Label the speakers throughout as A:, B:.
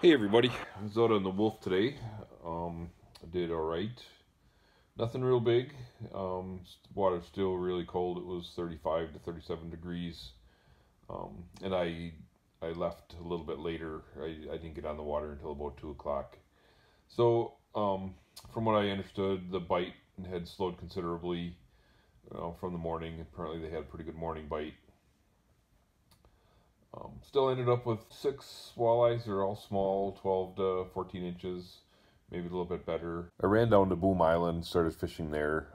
A: Hey everybody, I was out on the wolf today. I did all right. Nothing real big. Water's still really cold. It was 35 to 37 degrees. And I left a little bit later. I didn't get on the water until about 2 o'clock. So, from what I understood, the bite had slowed considerably from the morning. Apparently they had a pretty good morning bite. Still ended up with 6 walleyes. They're all small, 12 to 14 inches, maybe a little bit better. I ran down to Boom Island, started fishing there.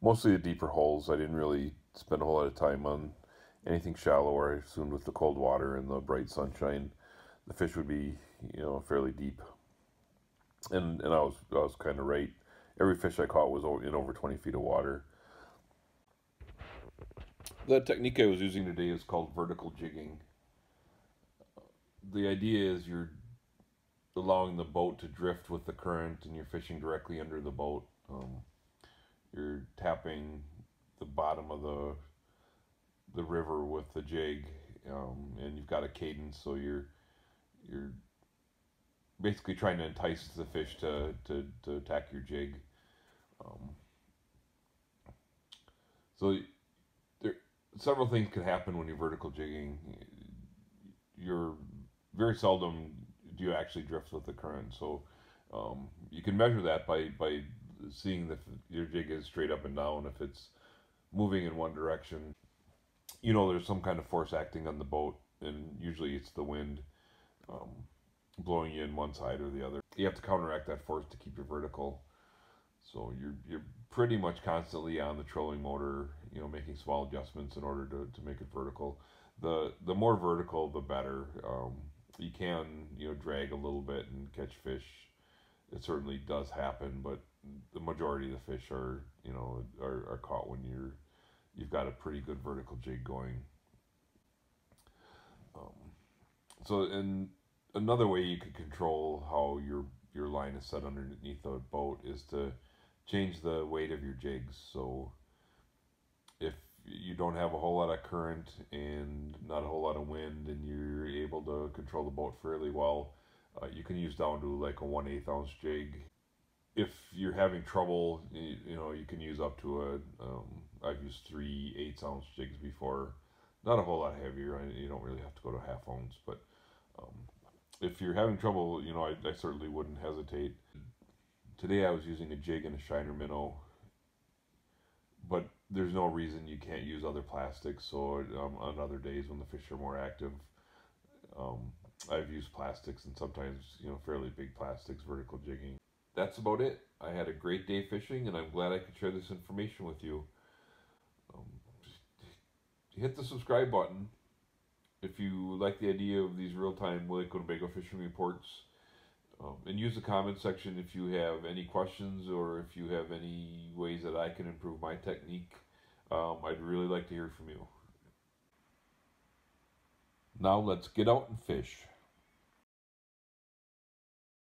A: Mostly the deeper holes. I didn't really spend a whole lot of time on anything shallower. I assumed with the cold water and the bright sunshine, the fish would be, fairly deep. And I was kind of right. Every fish I caught was in over 20 feet of water. The technique I was using today is called vertical jigging. The idea is you're allowing the boat to drift with the current and you're fishing directly under the boat. You're tapping the bottom of the river with the jig, and you've got a cadence, so you're basically trying to entice the fish to attack your jig. Um, so there several things can happen when you're vertical jigging. You're very seldom do you actually drift with the current. So you can measure that by seeing if your jig is straight up and down. If it's moving in one direction, there's some kind of force acting on the boat, and usually it's the wind um, blowing you in one side or the other. You have to counteract that force to keep you vertical. So you're pretty much constantly on the trolling motor, making small adjustments in order to make it vertical. The more vertical, the better. You can drag a little bit and catch fish. It certainly does happen, but the majority of the fish are caught when you've got a pretty good vertical jig going. Um, and another way you can control how your line is set underneath the boat is to change the weight of your jigs. So if you don't have a whole lot of current and not a whole lot of wind, and you're able to control the boat fairly well, you can use down to like a 1/8 ounce jig. If you're having trouble, you can use up to I've used 3/8 ounce jigs before. Not a whole lot heavier. You don't really have to go to half ounce, but um, if you're having trouble, I certainly wouldn't hesitate. Today I was using a jig and a shiner minnow, but there's no reason you can't use other plastics. So on other days when the fish are more active, um, I've used plastics, and sometimes fairly big plastics, vertical jigging. That's about it. I had a great day fishing, and I'm glad I could share this information with you. Um, Hit the subscribe button if you like the idea of these real-time Lake Winnebago fishing reports. And use the comment section if you have any questions or if you have any ways that I can improve my technique. I'd really like to hear from you. Now let's get out and fish.